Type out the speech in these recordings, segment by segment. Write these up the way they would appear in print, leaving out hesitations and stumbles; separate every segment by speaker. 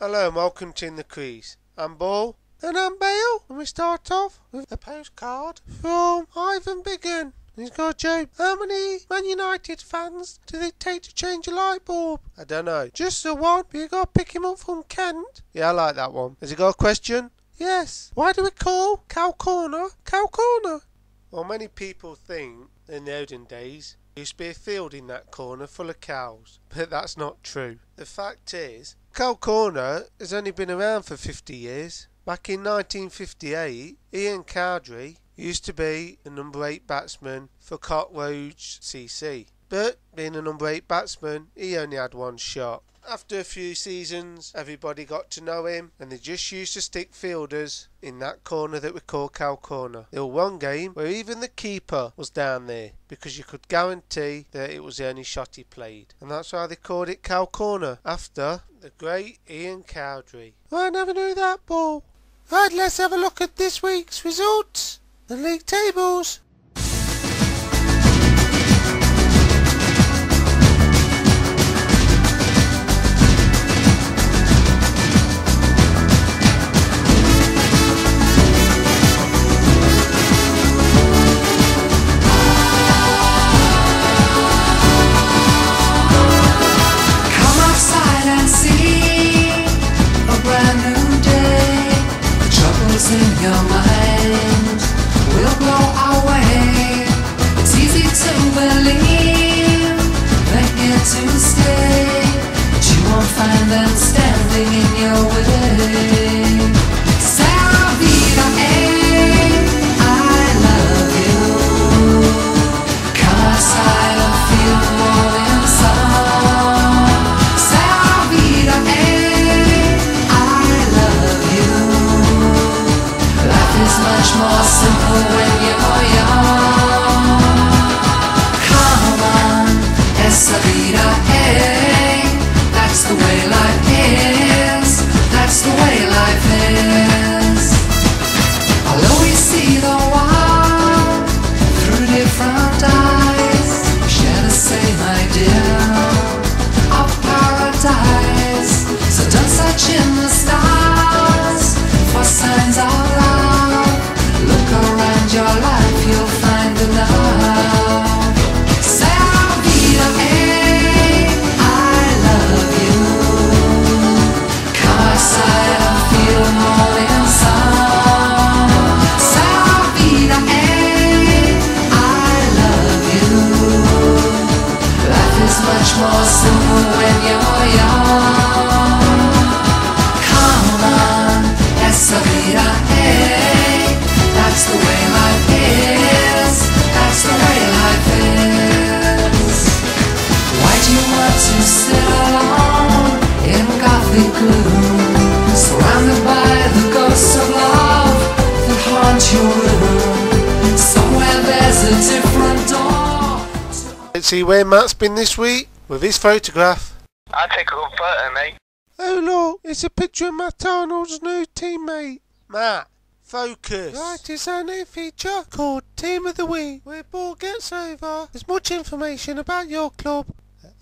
Speaker 1: Hello and welcome to In the Crease. I'm Ball. And I'm Bale. And we start off with a postcard from Ivan Biggin. He's got a joke. How many Man United fans do they take to change a light bulb? I don't know. Just the one, but you gotta pick him up from Kent. Yeah, I like that one. Has he got a question? Yes. Why do we call Cow Corner Cow Corner? Well, many people think in the olden days there used to be a field in that corner full of cows, but that's not true. The fact is, Cow Corner has only been around for 50 years. Back in 1958, Ian Cowdrey used to be the number 8 batsman for Cockroach CC. But being a number 8 batsman, he only had one shot. After a few seasons, everybody got to know him, and they just used to stick fielders in that corner that we call Cow Corner. There was one game where even the keeper was down there, because you could guarantee that it was the only shot he played. And that's why they called it Cow Corner, after the great Ian Cowdrey. I never knew that, Paul. Right, let's have a look at this week's results. The league tables.
Speaker 2: In your mind will blow away. It's easy to believe they're here to stay, but you won't find them standing in your way. Sarah Vida, I love you. Come outside and feel the morning sun. Sarah Vida, it's much more simple when you're young. Come on, esa vida, hey. That's the way life is. That's the way life is. I'll always see the world through different eyes. We share the same idea of paradise. So don't search in the stars for signs of love. Look around your life, you'll find enough. Sarah Vida, I love you. Come outside and feel the morning sun. Sarah Vida, I love you. Life is much more simple when you're young. Come on, esa vida, that's the way life is. That's the way life is. Why do you want to sit alone in gothic gloom, surrounded by the ghosts of love that haunt your room? Somewhere there's a different door.
Speaker 1: Let's see where Matt's been this week with his photograph.
Speaker 3: I'll take a good photo, mate.
Speaker 1: Oh look, it's a picture of Matt Arnold's new teammate. Matt, focus. Right, it's our new feature called Team of the Week, where Ball gets over as much information about your club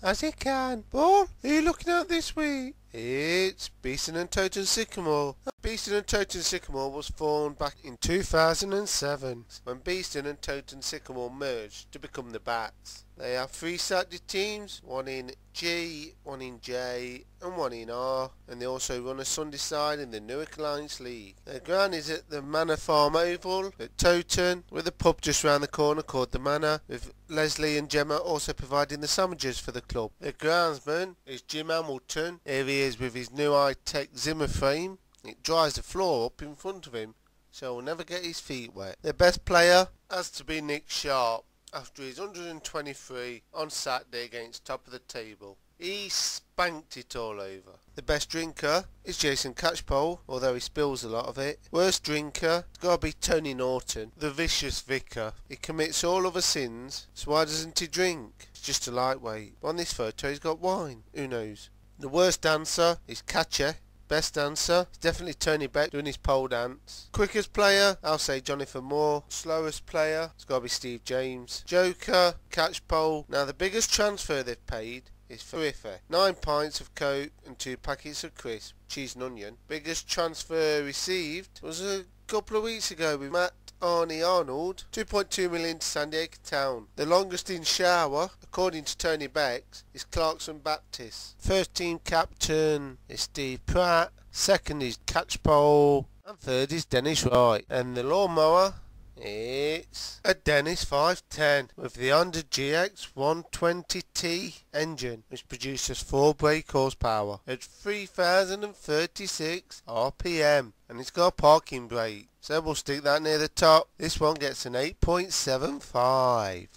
Speaker 1: as he can. Ball, who are you looking at this week? It's Beeston and Toten Sycamore. Beeston and Toten Sycamore was formed back in 2007 when Beeston and Toten Sycamore merged to become the Bats. They have 3 selected teams, one in G, one in J and one in R, and they also run a Sunday side in the Newark Alliance League. Their ground is at the Manor Farm Oval at Toten, with a pub just round the corner called the Manor, with Leslie and Gemma also providing the sandwiches for the club. Their groundsman is Jim Hamilton. Here he is with his new high-tech Zimmer frame. It dries the floor up in front of him, so he'll never get his feet wet. Their best player has to be Nick Sharp, after his 123 on Saturday against Top of the Table. He spanked it all over. The best drinker is Jason Catchpole, although he spills a lot of it. Worst drinker, it's got to be Tony Norton, the vicious vicar. He commits all other sins, so why doesn't he drink? He's just a lightweight. On this photo he's got wine, who knows. The worst dancer is Catcher. Best dancer is definitely Tony Beck doing his pole dance. Quickest player, I'll say Jonathan Moore. Slowest player, it's got to be Steve James. Joker, Catchpole. Now the biggest transfer they've paid is Thurifer. 9 pints of Coke and 2 packets of Crease, cheese and onion. Biggest transfer received was a couple of weeks ago with Matt Arnold, 2.2 million to San Diego Town. The longest in shower, according to Tony Becks, is Clarkson Baptist. First team captain is Steve Pratt, second is Catchpole, and third is Dennis Wright. And the lawnmower, it's a Dennis 510 with the Honda GX 120T engine, which produces 4 brake horsepower at 3036 RPM, and it's got a parking brake, so we'll stick that near the top. This one gets an 8.75.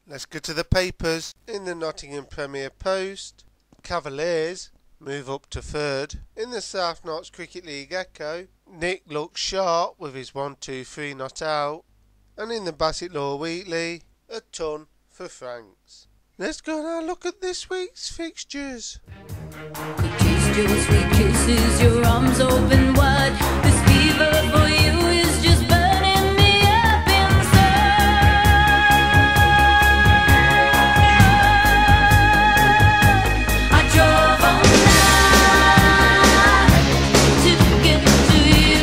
Speaker 1: Let's go to the papers. In the Nottingham Premier Post, Cavaliers move up to third. In the South Notts Cricket League Echo, Nick looks sharp with his 1-2-3 not out. And in the Bassett Law Weekly, a ton for Franks. Let's go and have a look at this week's fixtures.
Speaker 4: Could taste your sweet kisses, your arms open wide. This fever for you is just burning me up inside. I drove all night to get to you.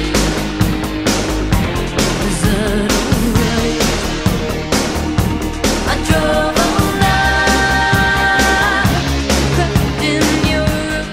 Speaker 4: Is that alright? I drove all night, crept in your room.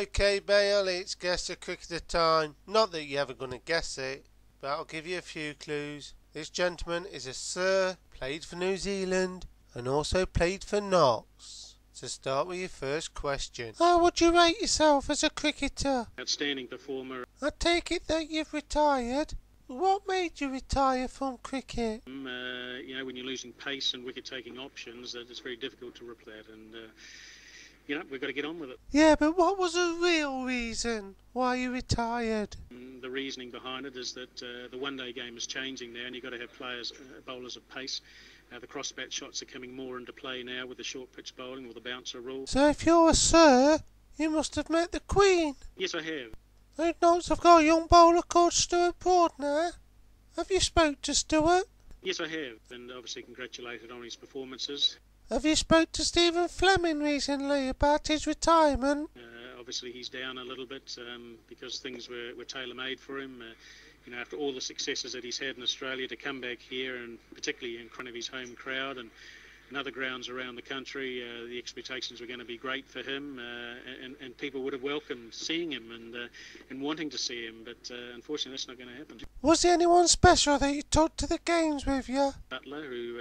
Speaker 1: Okay, Bale, it's guess a cricketer time. Not that you're ever going to guess it, but I'll give you a few clues. This gentleman is a Sir, played for New Zealand, and also played for Knox. To start with your first question, how would you rate yourself as a cricketer?
Speaker 5: Outstanding performer.
Speaker 1: I take it that you've retired. What made you retire from cricket?
Speaker 5: You know, when you're losing pace and wicket-taking options, that it's very difficult to replace that, and you know, we've got to get on with it.
Speaker 1: Yeah, but what was the real reason why you retired?
Speaker 5: The reasoning behind it is that the one-day game is changing now, and you've got to have players, bowlers of pace. The cross-bat shots are coming more into play now with the short pitch bowling or the bouncer rule.
Speaker 1: So if you're a Sir, you must have met the Queen.
Speaker 5: Yes, I have.
Speaker 1: Who knows, I've got a young bowler called Stuart Broad now. Have you spoke to Stuart?
Speaker 5: Yes, I have, and obviously congratulated on his performances.
Speaker 1: Have you spoke to Stephen Fleming recently about his retirement?
Speaker 5: Obviously he's down a little bit because things were tailor-made for him. You know, after all the successes that he's had in Australia, to come back here and particularly in front of his home crowd and other grounds around the country, the expectations were going to be great for him, and people would have welcomed seeing him and wanting to see him, but unfortunately that's not going to happen.
Speaker 1: Was there anyone special that you took to the games with you?
Speaker 5: Butler, who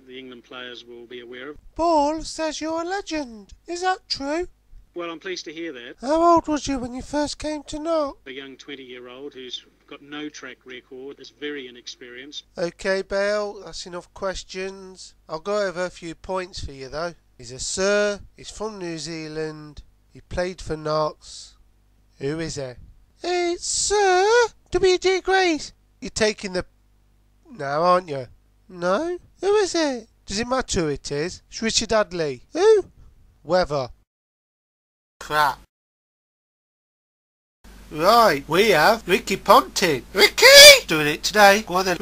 Speaker 5: the England players will be aware of.
Speaker 1: Ball says you're a legend. Is that true?
Speaker 5: Well, I'm pleased to hear that.
Speaker 1: How old was you when you first came to Knox?
Speaker 5: A young 20-year-old who's got no track record, is very inexperienced.
Speaker 1: Okay, Bale, that's enough questions. I'll go over a few points for you, though. He's a Sir, he's from New Zealand, he played for Knox. Who is he? It's Sir W.D. Grace. You're taking the... now, aren't you? No? Who is it? Does it matter who it is? It's Richard Hadley. Who? Weather. Crap. Right, we have Ricky Ponting. Ricky! Doing it today. Go on then.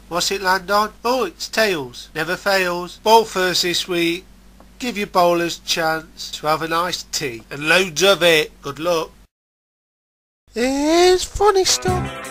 Speaker 1: What's it land on? Oh, it's tails. Never fails. Ball first this week. Give your bowlers a chance to have a nice tea. And loads of it. Good luck. It's funny stuff.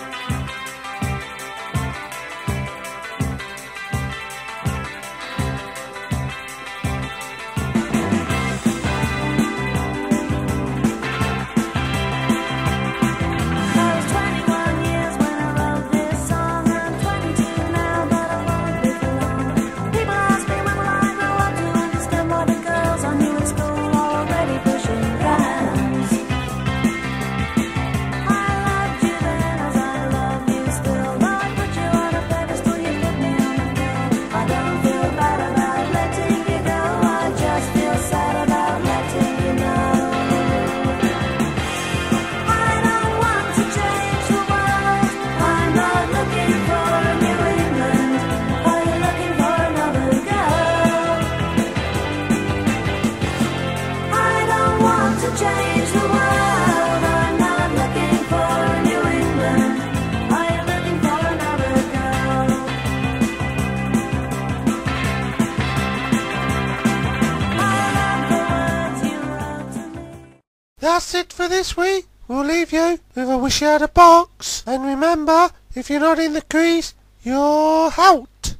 Speaker 1: That's it for this week. We'll leave you with a wish you had a box. And remember, if you're not in the crease, you're out.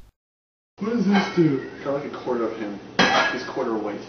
Speaker 6: What does this do? Got like a quarter of him. He's quarter weight.